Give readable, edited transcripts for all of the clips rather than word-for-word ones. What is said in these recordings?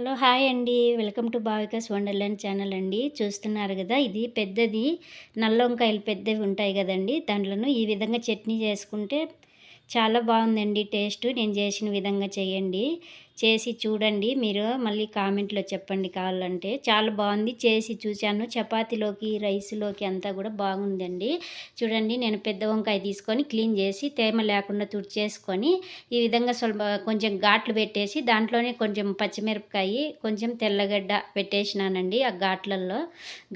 Hello hi అండి. Welcome to భావికాస్ wonderland channel అండి. చూస్తున్నారు గదా! ఇది పెద్దది నల్ల వంకాయలు పెద్దవి ఉంటాయి గదండీ! దాంట్లోను ఈ విధంగా చట్నీ చేసుకుంటే చాలా బావుందండి టేస్టు. నేను చేసిన విధంగా చేయండి. చేసి చూడండి. మీరు మళ్ళీ కామెంట్‌లో చెప్పండి కావాలంటే. చాలా బావుంది. చేసి చూశాను. చపాతీలోకి, రైస్‌లోకి అంతా గూడా బాగుందండి. చూడండి నేను పెద్ద వంకాయ తీసుకొని క్లీన్ చేసి తేమ లేకుండా తుడిచేసుకొని ఈ విధంగా కొంచెం ఘాట్లు పెట్టేసి దాంట్లోనే కొంచెం పచ్చిమిరపకాయి, కొంచెం తెల్లగడ్డ పెట్టేసినానండి. ఆ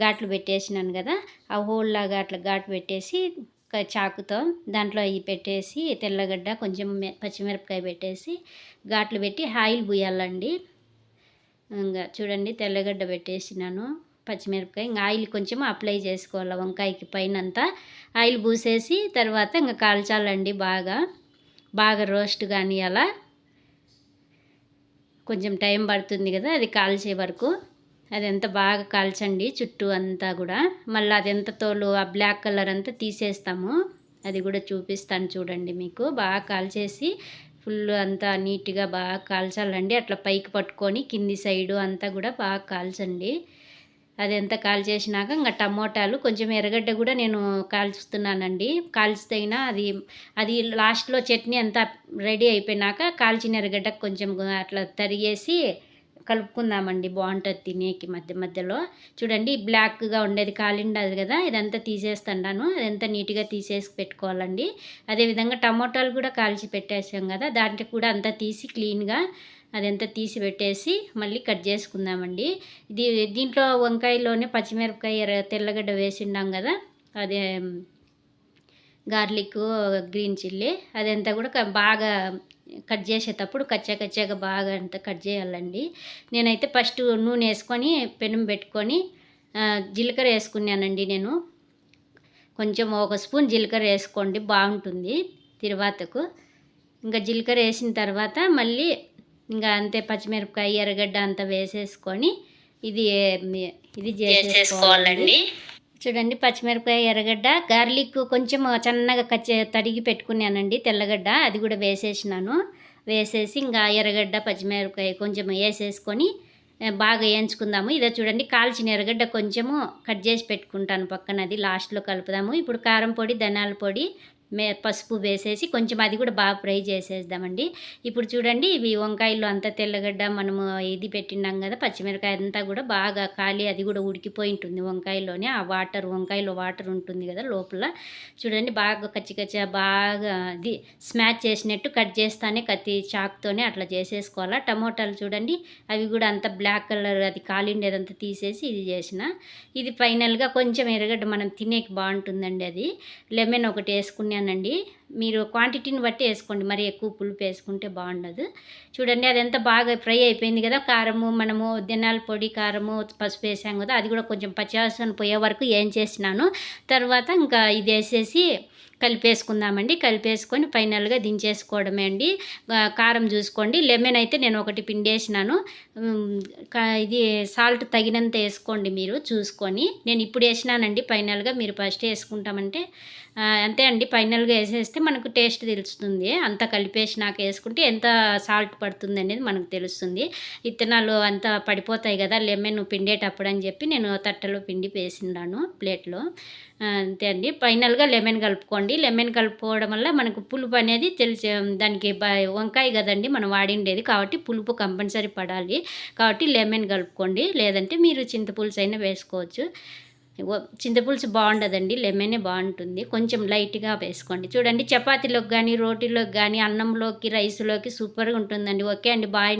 ఘాట్లు పెట్టేసినాను గదా! ఆ హోల్‌లాగా అట్లా ఘాటు పెట్టేసి చాకుతో దాంట్లో అయి పెట్టేసి తెల్లగడ్డ కొంచెం పచ్చిమిరపకాయ పెట్టేసి ఘాట్లు పెట్టి ఆయిల్ పూయాలండి. ఇంగా చూడండి తెల్లగడ్డ పెట్టేసినాను, పచ్చిమిరపకాయ ఇంక ఆయిల్ కొంచెం అప్లై చేసుకోవాలి వంకాయకి పైనంతా. ఆయిల్ పూసేసి తర్వాత ఇంక కాల్చాలండి బాగా రోస్ట్ కానియాల. కొంచెం టైం పడుతుంది కదా అది కాల్చే వరకు. అదంతా బాగా కాల్చండి చుట్టూ అంతా కూడా. మళ్ళీ అదంతా తోలు ఆ బ్లాక్ కలర్ అంతా తీసేస్తాము. అది కూడా చూపిస్తాను చూడండి మీకు. బాగా కాల్చేసి ఫుల్ అంతా నీట్గా బాగా కాల్చాలండి. అట్లా పైకి పట్టుకొని కింది సైడు అంతా కూడా బాగా కాల్చండి. అదంతా కాల్చేసినాక ఇంకా టమోటాలు కొంచెం ఎర్రగడ్డ కూడా నేను కాల్చుతున్నానండి. కాల్చితేనా అది లాస్ట్లో చట్నీ అంతా రెడీ అయిపోయినాక కాల్చిన ఎర్రగడ్డ కొంచెం అట్లా తరిగేసి కలుపుకుందామండి. బాగుంటుంది తినేకి మధ్య మధ్యలో. చూడండి బ్లాక్గా ఉండేది కాలిండదు కదా, ఇదంతా తీసేస్తున్నాను. అదంతా నీట్గా తీసేసి పెట్టుకోవాలండి. అదేవిధంగా టమోటాలు కూడా కాల్చి పెట్టేసాం కదా, దాంట్లో కూడా అంతా తీసి క్లీన్గా అదంతా తీసి పెట్టేసి మళ్ళీ కట్ చేసుకుందామండి. దీంట్లో వంకాయలోనే పచ్చిమిరపకాయ తెల్లగడ్డ వేసిండాం కదా, అదే గార్లిక్, గ్రీన్ చిల్లీ అదంతా కూడా బాగా కట్ చేసేటప్పుడు కచ్చాగా బాగా అంతా కట్ చేయాలండి. నేనైతే ఫస్ట్ నూనె వేసుకొని పెనం పెట్టుకొని జీలకర్ర వేసుకున్నానండి. నేను కొంచెం ఒక స్పూన్ జీలకర్ర వేసుకోండి బాగుంటుంది తిరువాతకు. ఇంకా జీలకర్ర వేసిన తర్వాత మళ్ళీ ఇంకా అంతే పచ్చిమిరపకాయ ఎర్రగడ్డ అంతా వేసేసుకొని ఇది చేసేసుకోవాలండి. చూడండి పచ్చిమిరపకాయ ఎర్రగడ్డ గార్లిక్ కొంచెం సన్నగా తరిగి పెట్టుకున్నానండి. తెల్లగడ్డ అది కూడా వేసేసి ఇంకా ఎర్రగడ్డ పచ్చిమిరపకాయ కొంచెం వేసేసుకొని బాగా వేయించుకుందాము. ఇదే చూడండి కాల్చిన ఎర్రగడ్డ కొంచెము కట్ చేసి పెట్టుకుంటాను పక్కన, అది లాస్ట్లో కలుపుదాము. ఇప్పుడు కారం పొడి, ధనియాల పొడి, పసుపు వేసేసి కొంచెం అది కూడా బాగా ఫ్రై చేసేద్దామండి. ఇప్పుడు చూడండి ఇవి వంకాయలు అంతా తెల్లగడ్డ మనము ఇది పెట్టినాం కదా, పచ్చిమిరకాయ అంతా కూడా బాగా కాలి అది కూడా ఉడికిపోయి ఉంటుంది వంకాయలోనే. ఆ వంకాయలో వాటర్ ఉంటుంది కదా లోపల. చూడండి బాగా కచ్చికచ్చిగా బాగా అది స్మాష్ చేసినట్టు కట్ చేస్తానే చాకుతోనే అట్లా చేసేసుకోవాలా. టమోటాలు చూడండి అవి కూడా అంత బ్లాక్ కలర్ అది కాలిండేదంతా తీసేసి ఇది చేసిన. ఇది ఫైనల్గా కొంచెం ఎర్రగడ్డ మనం తినేకి బాగుంటుందండి. అది లెమన్ ఒకటి వేసుకున్నానండి. మీరు క్వాంటిటీని బట్టి వేసుకోండి, మరి ఎక్కువ పులుపు వేసుకుంటే బాగుండదు. చూడండి అదంతా బాగా ఫ్రై అయిపోయింది కదా. కారము మనము ధనియాల పొడి, కారము, పసుపు వేసాం కదా, అది కూడా కొంచెం పచ్చివాసన పోయే వరకు ఏం చేసినాను. తర్వాత ఇంకా ఇది వేసేసి కలిపేసుకుందామండి. కలిపేసుకొని ఫైనల్గా దించేసుకోవడమే అండి. కారం చూసుకోండి. లెమన్ అయితే నేను ఒకటి పిండేసినాను. ఇది సాల్ట్ తగినంత వేసుకోండి మీరు చూసుకొని. నేను ఇప్పుడు వేసినానండి ఫైనల్గా. మీరు ఫస్ట్ వేసుకుంటామంటే అంతే అండి. ఫైనల్గా వేసేస్తే మనకు టేస్ట్ తెలుస్తుంది. అంతా కలిపేసినాక వేసుకుంటే ఎంత సాల్ట్ పడుతుంది అనేది మనకు తెలుస్తుంది. విత్తనాలు అంతా పడిపోతాయి కదా లెమన్ పిండేటప్పుడు అని చెప్పి నేను తట్టలో పిండి వేసినాను ప్లేట్లో. అంతే అండి. ఫైనల్గా లెమన్ కలుపుకోండి. లెమన్ కలుపుకోవడం వల్ల మనకు పులుపు అనేది దానికి వంకాయ కదండి మనం వాడిండేది, కాబట్టి పులుపు కంపల్సరీ పడాలి. కాబట్టి లెమన్ కలుపుకోండి. లేదంటే మీరు చింతపులుసు అయినా వేసుకోవచ్చు. చింతపులుసు బాగుండదండి, లెమనే బాగుంటుంది. కొంచెం లైట్గా వేసుకోండి. చూడండి చపాతీలోకి కానీ, రోటీలోకి కానీ, అన్నంలోకి, రైస్లోకి సూపర్గా ఉంటుందండి. ఓకే అండి, బాయ్.